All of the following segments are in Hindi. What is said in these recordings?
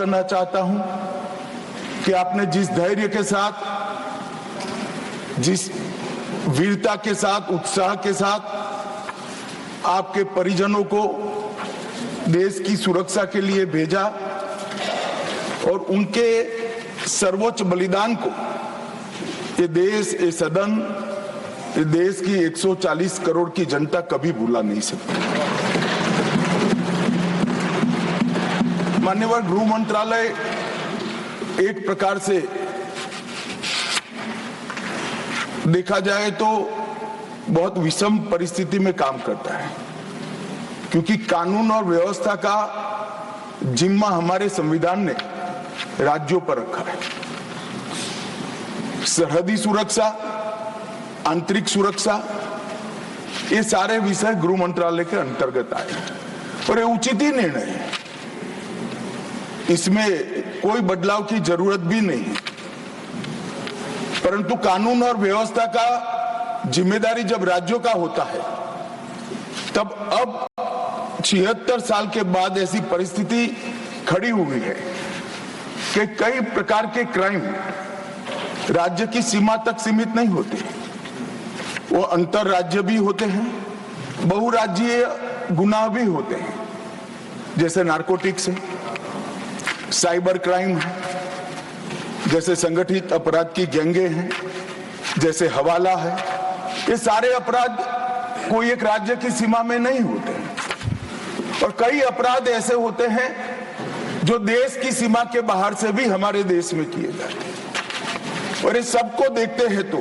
करना चाहता हूं कि आपने जिस धैर्य के साथ, जिस वीरता के साथ, उत्साह के साथ आपके परिजनों को देश की सुरक्षा के लिए भेजा और उनके सर्वोच्च बलिदान को ये देश, ये सदन, ये देश की 140 करोड़ की जनता कभी भुला नहीं सकती। माननीय गृह मंत्रालय एक प्रकार से देखा जाए तो बहुत विषम परिस्थिति में काम करता है, क्योंकि कानून और व्यवस्था का जिम्मा हमारे संविधान ने राज्यों पर रखा है। सरहदी सुरक्षा, आंतरिक सुरक्षा, ये सारे विषय गृह मंत्रालय के अंतर्गत आए और ये उचित ही निर्णय है, इसमें कोई बदलाव की जरूरत भी नहीं है। परंतु कानून और व्यवस्था का जिम्मेदारी जब राज्यों का होता है, तब अब 76 साल के बाद ऐसी परिस्थिति खड़ी हुई है कि कई प्रकार के क्राइम राज्य की सीमा तक सीमित नहीं होते, वो अंतर राज्य भी होते हैं, बहुराज्यीय गुनाह भी होते हैं, जैसे नारकोटिक्स है, साइबर क्राइम है, जैसे संगठित अपराध की गैंगे हैं, जैसे हवाला है। ये सारे अपराध कोई एक राज्य की सीमा में नहीं होते हैं और कई अपराध ऐसे होते हैं जो देश की सीमा के बाहर से भी हमारे देश में किए जाते हैं। और इस सबको देखते हैं तो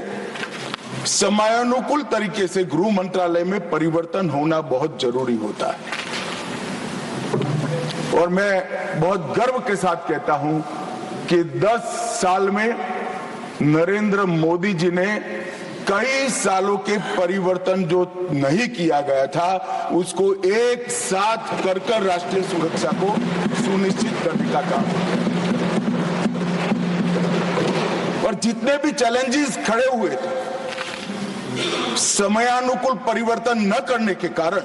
समयानुकूल तरीके से गृह मंत्रालय में परिवर्तन होना बहुत जरूरी होता है। और मैं बहुत गर्व के साथ कहता हूं कि 10 साल में नरेंद्र मोदी जी ने कई सालों के परिवर्तन जो नहीं किया गया था उसको एक साथ कर राष्ट्रीय सुरक्षा को सुनिश्चित करने का काम किया। और जितने भी चैलेंजेस खड़े हुए थे, समयानुकूल परिवर्तन न करने के कारण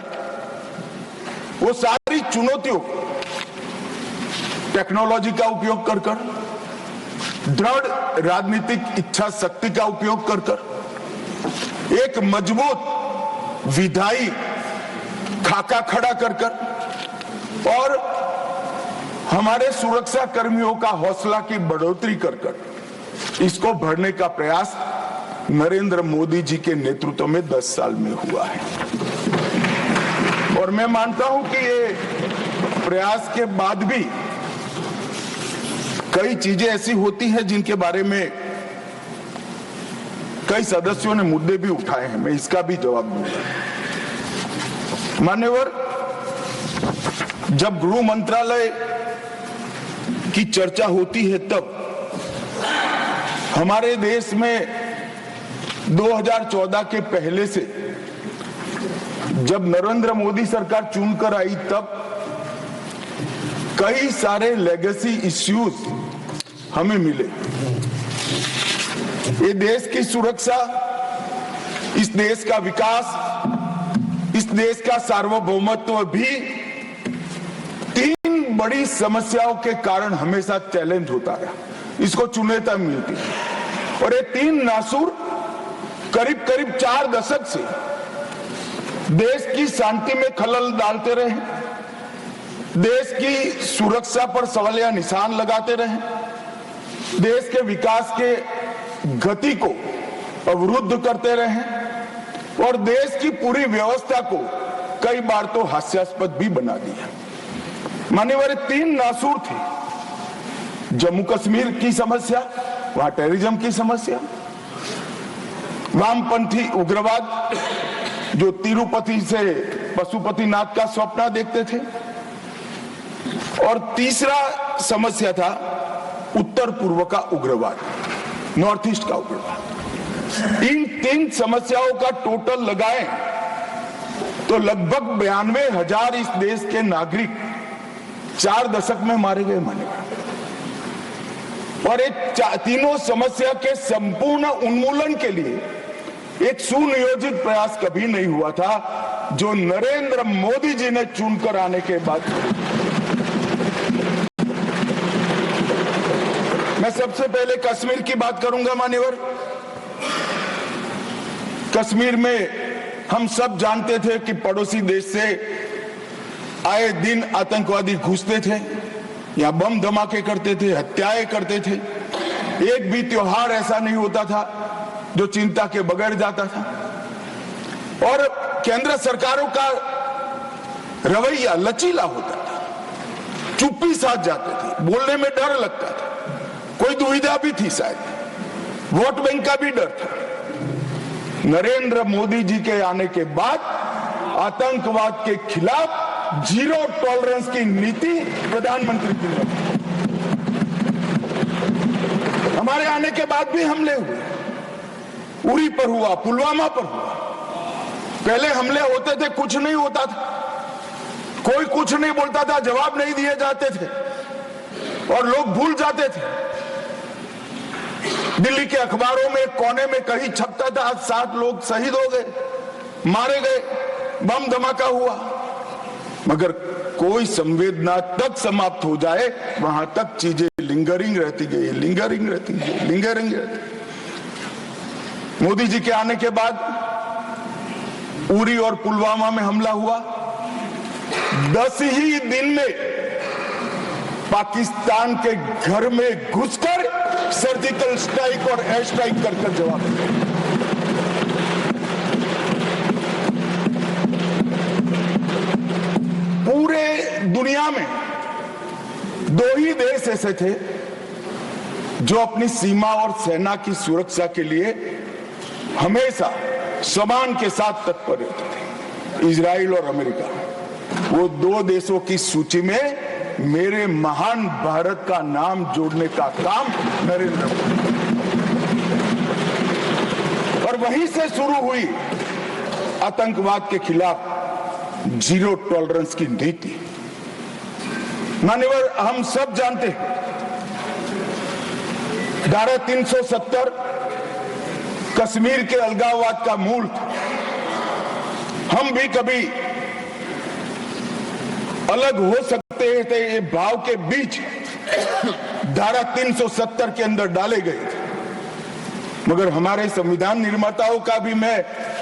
वो सारी चुनौतियों को टेक्नोलॉजी का उपयोग कर दृढ़ राजनीतिक इच्छा शक्ति का उपयोग कर एक मजबूत विधायी खाका खड़ा कर और हमारे सुरक्षा कर्मियों का हौसला की बढ़ोतरी कर इसको बढ़ने का प्रयास नरेंद्र मोदी जी के नेतृत्व में 10 साल में हुआ है। और मैं मानता हूं कि ये प्रयास के बाद भी कई चीजें ऐसी होती हैं जिनके बारे में कई सदस्यों ने मुद्दे भी उठाए हैं, मैं इसका भी जवाब दूंगा। मान्यवर, जब गृह मंत्रालय की चर्चा होती है तब हमारे देश में 2014 के पहले से जब नरेंद्र मोदी सरकार चुनकर आई तब कई सारे लेगेसी इश्यूज हमें मिले। ये देश की सुरक्षा, इस देश का विकास, इस देश का सार्वभौमत्व भी 3 बड़ी समस्याओं के कारण हमेशा चैलेंज होता रहा, इसको चुनौती मिलती है। और ये 3 नासूर करीब 4 दशक से देश की शांति में खलल डालते रहे, देश की सुरक्षा पर सवालिया निशान लगाते रहे, देश के विकास के गति को अवरुद्ध करते रहे और देश की पूरी व्यवस्था को कई बार तो हास्यास्पद भी बना दिया। मान्यवर, 3 नासूर थे। जम्मू कश्मीर की समस्या, वहां टेररिज्म की समस्या, वामपंथी उग्रवाद जो तिरुपति से पशुपतिनाथ का स्वप्न देखते थे, और तीसरा समस्या था उत्तर पूर्व का उग्रवाद, नॉर्थ ईस्ट का उग्रवाद। इन 3 समस्याओं का टोटल लगाएं तो लगभग 92,000 इस देश के नागरिक 4 दशक में मारे गए। माने और एक तीनों समस्या के संपूर्ण उन्मूलन के लिए एक सुनियोजित प्रयास कभी नहीं हुआ था जो नरेंद्र मोदी जी ने चुनकर आने के बाद। मैं सबसे पहले कश्मीर की बात करूंगा मान्यवर। कश्मीर में हम सब जानते थे कि पड़ोसी देश से आए दिन आतंकवादी घुसते थे, या बम धमाके करते थे, हत्याएं करते थे। एक भी त्योहार ऐसा नहीं होता था जो चिंता के बगैर जाता था। और केंद्र सरकारों का रवैया लचीला होता था, चुप्पी साध जाते थे, बोलने में डर लगता था, कोई दुविधा भी थी, शायद वोट बैंक का भी डर था। नरेंद्र मोदी जी के आने के बाद आतंकवाद के खिलाफ जीरो टॉलरेंस की नीति प्रधानमंत्री की है। हमारे आने के बाद भी हमले हुए, उरी पर हुआ, पुलवामा पर हुआ। पहले हमले होते थे, कुछ नहीं होता था, कोई कुछ नहीं बोलता था, जवाब नहीं दिए जाते थे और लोग भूल जाते थे। दिल्ली के अखबारों में कोने में कहीं छपता था, आज 7 लोग शहीद हो गए, मारे गए, बम धमाका हुआ। मगर कोई संवेदना तक समाप्त हो जाए, वहां तक चीजें लिंगरिंग रहती गई, लिंगरिंग रहती गई, लिंगरिंग रहती। मोदी जी के आने के बाद उरी और पुलवामा में हमला हुआ। 10 ही दिन में पाकिस्तान के घर में घुसकर सर्जिकल स्ट्राइक और एयर स्ट्राइक कर जवाब दिया। पूरे दुनिया में 2 ही देश ऐसे थे जो अपनी सीमा और सेना की सुरक्षा के लिए हमेशा सम्मान के साथ तत्पर रहते थे, इजराइल और अमेरिका। वो 2 देशों की सूची में मेरे महान भारत का नाम जोड़ने का काम नरेंद्र मोदी, और वहीं से शुरू हुई आतंकवाद के खिलाफ जीरो टॉलरेंस की नीति। मान्यवर, हम सब जानते हैं धारा 370 कश्मीर के अलगाववाद का मूल था। हम भी कभी अलग हो सकते थे, ये भाव के बीच धारा 370 के अंदर डाले गए थे। मगर हमारे संविधान निर्माताओं का भी मैं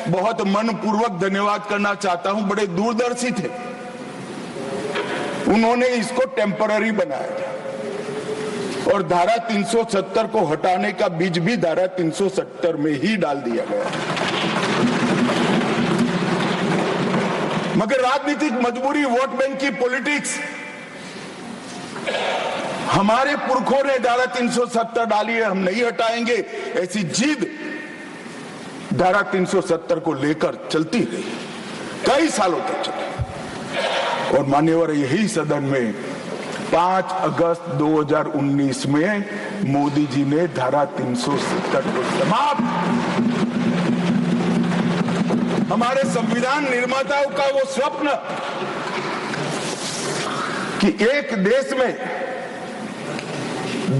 बहुत मनपूर्वक धन्यवाद करना चाहता हूं, बड़े दूरदर्शी थे। उन्होंने इसको टेम्पररी बनाया था और धारा 370 को हटाने का बीज भी धारा 370 में ही डाल दिया गया। मगर राजनीतिक मजबूरी, वोट बैंक की पॉलिटिक्स, हमारे पुरखों ने धारा 370 डाली है, हम नहीं हटाएंगे, ऐसी जिद धारा 370 को लेकर चलती रही, कई सालों तक चली। और मान्यवर, यही सदन में 5 अगस्त 2019 में मोदी जी ने धारा 370 को समाप्त। हमारे संविधान निर्माताओं का वो स्वप्न कि एक देश में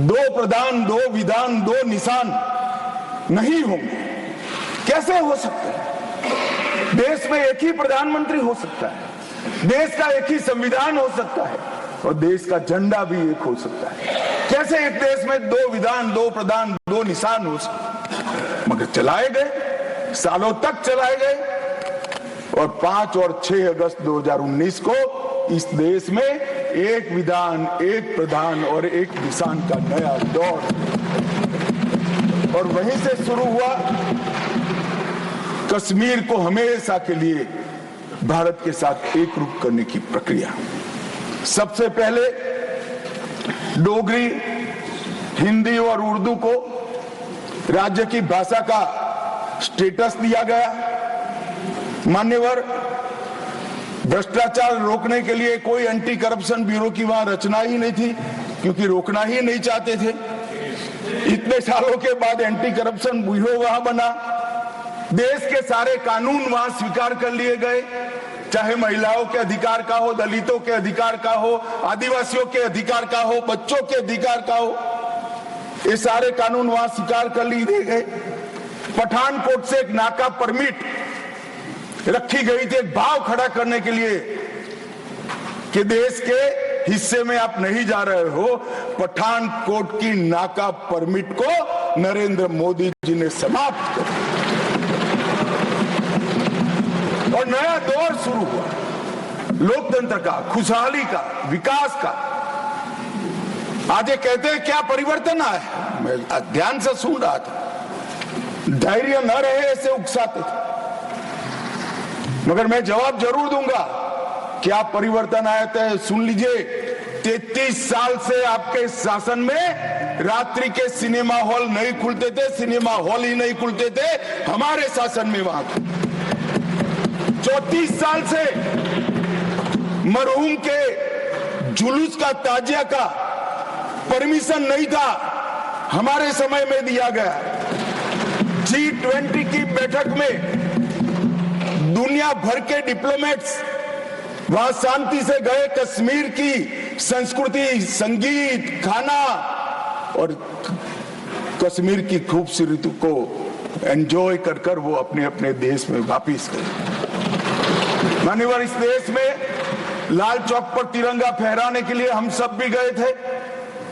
2 प्रधान, 2 विधान, 2 निशान नहीं होंगे, कैसे हो सकता है? देश में एक ही प्रधानमंत्री हो सकता है, देश का एक ही संविधान हो सकता है और देश का झंडा भी एक हो सकता है। कैसे एक देश में 2 विधान, 2 प्रधान, 2 निशान हो सकते? मगर चलाए गए, सालों तक चलाए गए और 5 और 6 अगस्त 2019 को इस देश में एक विधान, एक प्रधान और एक निशान का नया दौर, और वहीं से शुरू हुआ कश्मीर को हमेशा के लिए भारत के साथ एकरूप करने की प्रक्रिया। सबसे पहले डोगरी, हिंदी और उर्दू को राज्य की भाषा का स्टेटस दिया गया। मान्यवर, भ्रष्टाचार रोकने के लिए कोई एंटी करप्शन ब्यूरो की वहां रचना ही नहीं थी, क्योंकि रोकना ही नहीं चाहते थे। इतने सालों के बाद एंटी करप्शन ब्यूरो वहां बना। देश के सारे कानून वहां स्वीकार कर लिए गए, चाहे महिलाओं के अधिकार का हो, दलितों के अधिकार का हो, आदिवासियों के अधिकार का हो, बच्चों के अधिकार का हो, ये सारे कानून वहां स्वीकार कर लिए गए। पठानकोट से एक नाका परमिट रखी गई थी, एक भाव खड़ा करने के लिए कि देश के हिस्से में आप नहीं जा रहे हो। पठानकोट की नाका परमिट को नरेंद्र मोदी जी ने समाप्त कर और नया दौर शुरू हुआ, लोकतंत्र का, खुशहाली का, विकास का। आज ये कहते हैं क्या परिवर्तन आया है? मैं ध्यान से सुन रहा था, धैर्य न रहे ऐसे उकसाते थे, मगर मैं जवाब जरूर दूंगा। क्या परिवर्तन आया था? सुन लीजिए, 33 साल से आपके शासन में रात्रि के सिनेमा हॉल नहीं खुलते थे, सिनेमा हॉल ही नहीं खुलते थे हमारे शासन में। वहां 34 साल से मरहूम के जुलूस का, ताजिया का परमिशन नहीं था, हमारे समय में दिया गया। G20 की बैठक में दुनिया भर के डिप्लोमेट्स वहां शांति से गए, कश्मीर की संस्कृति, संगीत, खाना और कश्मीर की खूबसूरती को एंजॉय कर कर वो अपने अपने देश में वापिस गए। मान्यवर, इस देश में लाल चौक पर तिरंगा फहराने के लिए हम सब भी गए थे।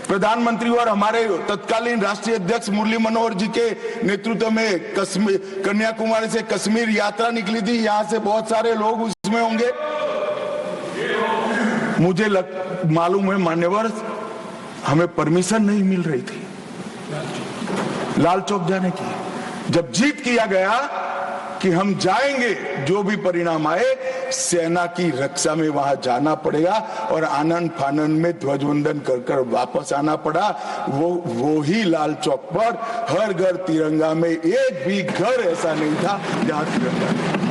प्रधानमंत्री और हमारे तत्कालीन राष्ट्रीय अध्यक्ष मुरली मनोहर जी के नेतृत्व में कन्याकुमारी से कश्मीर यात्रा निकली थी। यहां से बहुत सारे लोग उसमें होंगे। मुझे मालूम है मान्यवर, हमें परमिशन नहीं मिल रही थी लाल चौक जाने की। जब जीत किया गया कि हम जाएंगे, जो भी परिणाम आए, सेना की रक्षा में वहां जाना पड़ेगा और आनंद फानन में ध्वजवंदन कर कर वापस आना पड़ा। वो ही लाल चौक पर हर घर तिरंगा में, एक भी घर ऐसा नहीं था जहां तिरंगा नहीं।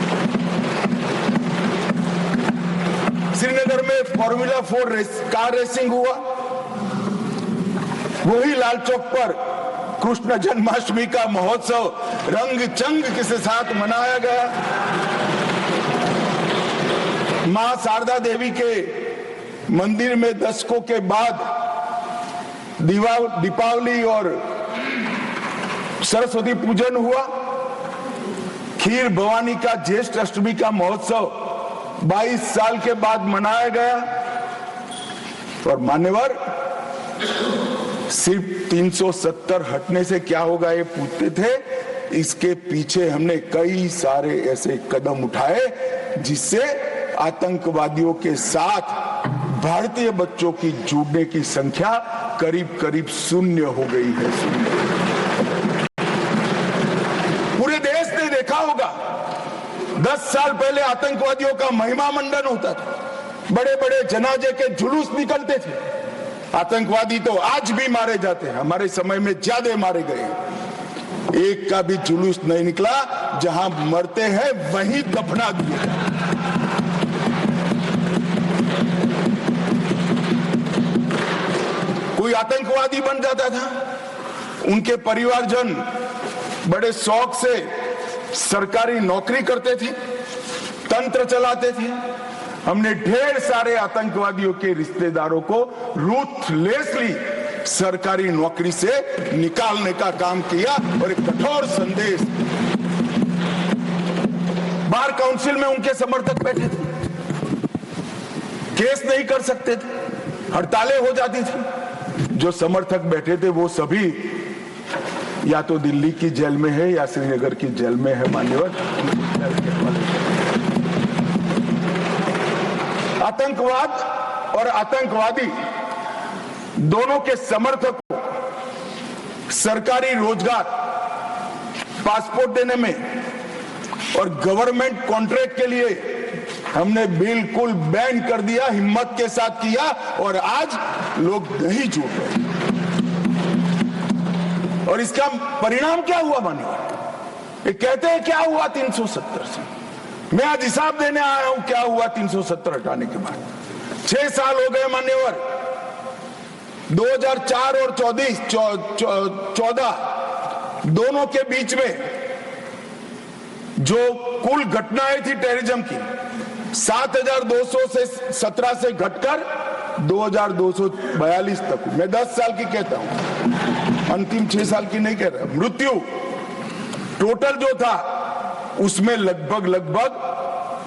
श्रीनगर में फॉर्मूला 4 कार रेसिंग हुआ, वही लाल चौक पर कृष्ण जन्माष्टमी का महोत्सव रंग चंग के साथ मनाया गया। मां शारदा देवी के मंदिर में दशकों के बाद दीपावली और सरस्वती पूजन हुआ। खीर भवानी का ज्येष्ठ अष्टमी का महोत्सव 22 साल के बाद मनाया गया। और मान्यवर, सिर्फ 370 हटने से क्या होगा ये पूछते थे। इसके पीछे हमने कई सारे ऐसे कदम उठाए जिससे आतंकवादियों के साथ भारतीय बच्चों की जुड़ने की संख्या करीब करीब 0 हो गई है। पूरे देश ने देखा होगा, 10 साल पहले आतंकवादियों का महिमा मंडन होता था, बड़े बड़े जनाजे के जुलूस निकलते थे। आतंकवादी तो आज भी मारे जाते हैं, हमारे समय में ज्यादा मारे गए। एक का भी जुलूस नहीं निकला, जहां मरते हैं वहीं दफना दिए। कोई आतंकवादी बन जाता था, उनके परिवारजन बड़े शौक से सरकारी नौकरी करते थे, तंत्र चलाते थे। हमने ढेर सारे आतंकवादियों के रिश्तेदारों को रूथलेसली सरकारी नौकरी से निकालने का काम किया और एक कठोर संदेश। बार काउंसिल में उनके समर्थक बैठे थे, केस नहीं कर सकते थे, हड़तालें हो जाती थी। जो समर्थक बैठे थे वो सभी या तो दिल्ली की जेल में है या श्रीनगर की जेल में है। मान्यवर, आतंकवाद और आतंकवादी दोनों के समर्थक को सरकारी रोजगार, पासपोर्ट देने में और गवर्नमेंट कॉन्ट्रैक्ट के लिए हमने बिल्कुल बैन कर दिया, हिम्मत के साथ किया और आज लोग नहीं जुड़ रहे। और इसका परिणाम क्या हुआ मानिए? ये कहते हैं क्या हुआ 370 से। मैं आज हिसाब देने आया हूं क्या हुआ 370 हटाने के बाद। 6 साल हो गए मान्यवर। 2004 और 14 दोनों के बीच में जो कुल घटनाएं थी टेररिज्म की, 7,200 से 17 से घटकर 2,242 तक। मैं 10 साल की कहता हूं, अंतिम 6 साल की नहीं कह रहा। मृत्यु टोटल जो था उसमें लगभग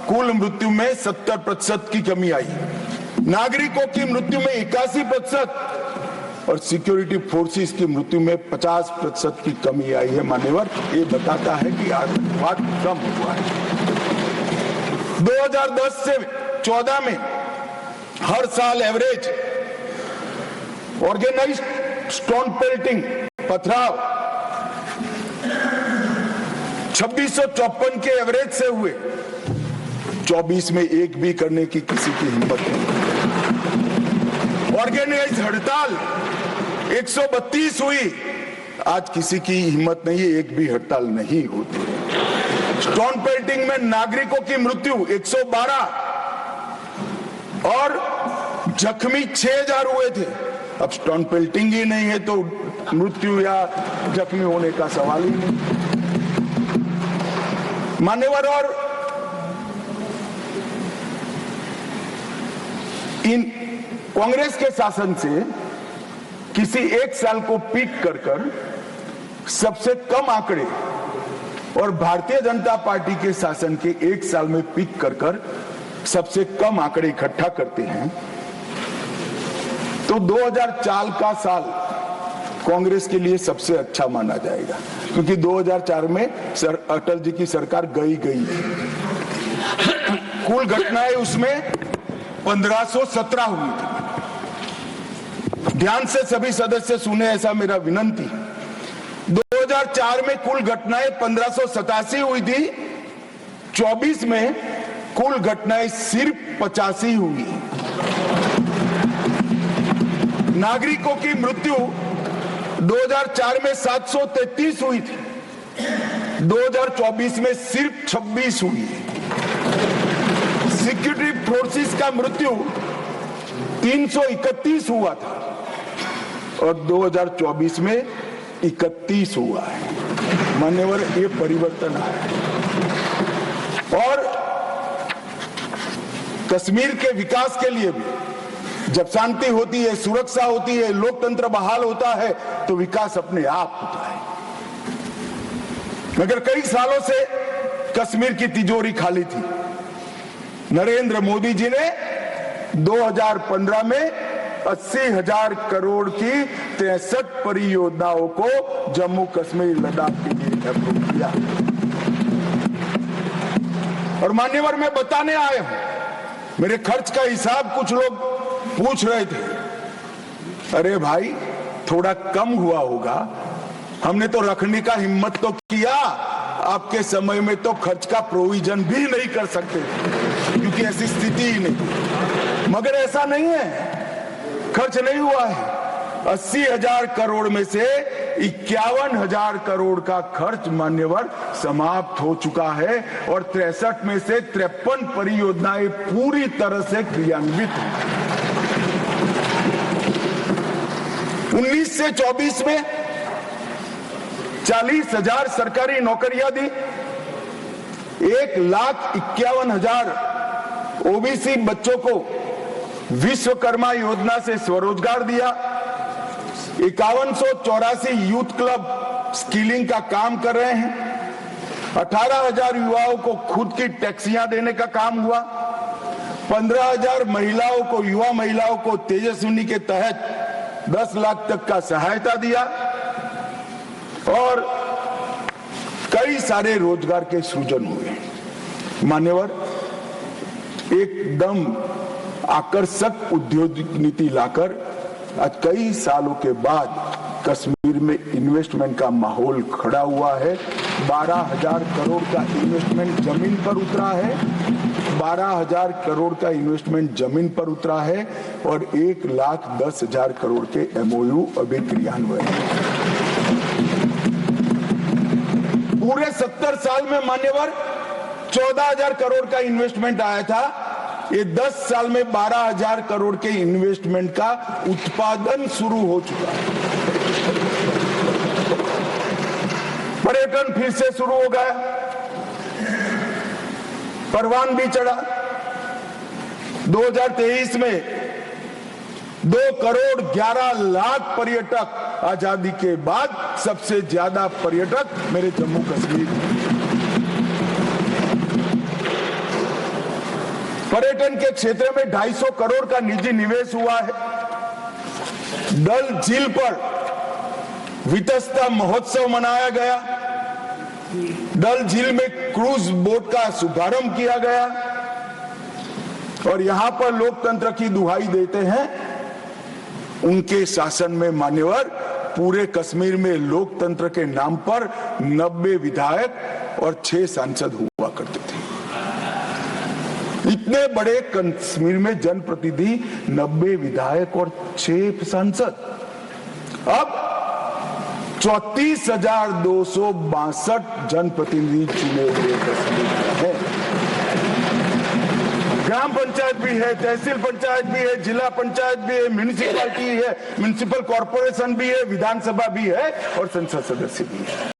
कुल मृत्यु में 70% की कमी आई। नागरिकों की मृत्यु में 81% और सिक्योरिटी फोर्सेस की मृत्यु में 50% की कमी आई है। मान्यवर, ये बताता है कि आतंकवाद कम हुआ है। 2010 से 14 में हर साल एवरेज ऑर्गेनाइज्ड स्टोन पेल्टिंग, पथराव 2654 के एवरेज से हुए। 24 में एक भी करने की किसी की हिम्मत नहीं। ऑर्गेनाइज्ड हड़ताल 132 हुई, आज किसी की हिम्मत नहीं है, एक भी हड़ताल नहीं होती। स्टोन पेल्टिंग में नागरिकों की मृत्यु 112 और जख्मी 6000 हुए थे। अब स्टोन पेल्टिंग ही नहीं है तो मृत्यु या जख्मी होने का सवाल ही नहीं। मान्यवर, और इन कांग्रेस के शासन से किसी एक साल को पीक कर सबसे कम आंकड़े और भारतीय जनता पार्टी के शासन के एक साल में पीक कर सबसे कम आंकड़े इकट्ठा करते हैं तो 2004 का साल कांग्रेस के लिए सबसे अच्छा माना जाएगा, क्योंकि 2004 में अटल जी की सरकार गई। कुल घटनाएं उसमें 1517 हुई थी। ध्यान से सभी सदस्य सुने, ऐसा मेरा विनंती। 2004 में कुल घटनाएं 1587 हुई थी, 24 में कुल घटनाएं सिर्फ 85 हुई। नागरिकों की मृत्यु 2004 में 733 हुई थी, 2024 में सिर्फ 26 हुई। सिक्योरिटी फोर्सेस का मृत्यु 331 हुआ था और 2024 में 31 हुआ है। मान्यवर, ये परिवर्तन आया है। और कश्मीर के विकास के लिए भी जब शांति होती है, सुरक्षा होती है, लोकतंत्र बहाल होता है तो विकास अपने आप होता है। मगर कई सालों से कश्मीर की तिजोरी खाली थी। नरेंद्र मोदी जी ने 2015 में 80,000 करोड़ की 63 परियोजनाओं को जम्मू कश्मीर लद्दाख के लिए अप्रूव किया। और मान्यवर, मैं बताने आया हूं, मेरे खर्च का हिसाब कुछ लोग पूछ रहे थे। अरे भाई, थोड़ा कम हुआ होगा, हमने तो रखने का हिम्मत तो किया। आपके समय में तो खर्च का प्रोविजन भी नहीं कर सकते क्योंकि ऐसी स्थिति ही नहीं। मगर ऐसा नहीं है, खर्च नहीं हुआ है। 80,000 करोड़ में से 51,000 करोड़ का खर्च मान्यवर समाप्त हो चुका है और 63 में से 53 परियोजनाएं पूरी तरह से क्रियान्वित हैं। 19 से 24 में 40,000 सरकारी नौकरियां दी, 1,51,000 ओबीसी बच्चों को विश्वकर्मा योजना से स्वरोजगार दिया, 5184 यूथ क्लब स्किलिंग का काम कर रहे हैं, 18,000 युवाओं को खुद की टैक्सियां देने का काम हुआ, 15,000 महिलाओं को, युवा महिलाओं को तेजस्विनी के तहत 10 लाख तक का सहायता दिया और कई सारे रोजगार के सृजन हुए। मान्यवर, एकदम आकर्षक उद्योग नीति लाकर आज कई सालों के बाद कश्मीर में इन्वेस्टमेंट का माहौल खड़ा हुआ है। 12,000 करोड़ का इन्वेस्टमेंट जमीन पर उतरा है, 12,000 करोड़ का इन्वेस्टमेंट जमीन पर उतरा है और 1,10,000 करोड़ के MOU अभी क्रियान्वयन है। पूरे 70 साल में मान्यवर 14,000 करोड़ का इन्वेस्टमेंट आया था। ये 10 साल में 12,000 करोड़ के इन्वेस्टमेंट का उत्पादन शुरू हो चुका है। पर्यटन फिर से शुरू हो गया, परवान भी चढ़ा। 2023 में 2,11,00,000 पर्यटक, आजादी के बाद सबसे ज्यादा पर्यटक मेरे जम्मू कश्मीर। पर्यटन के क्षेत्र में 250 करोड़ का निजी निवेश हुआ है। डल झील पर वितस्ता महोत्सव मनाया गया। डल झील में क्रूज बोट का शुभारंभ किया गया और यहां पर लोकतंत्र की दुहाई देते हैं। उनके शासन में मान्यवर पूरे कश्मीर में लोकतंत्र के नाम पर 90 विधायक और 6 सांसद हुआ करते थे। इतने बड़े कश्मीर में जनप्रतिनिधि 90 विधायक और 6 सांसद, अब 34,262 जनप्रतिनिधि चुने हुए कश्मीर में हैं। ग्राम पंचायत भी है, तहसील पंचायत भी है, जिला पंचायत भी है, म्यूनिसिपैलिटी है, म्यूनिसिपल कॉर्पोरेशन भी है, विधानसभा भी है और संसद सदस्य भी है।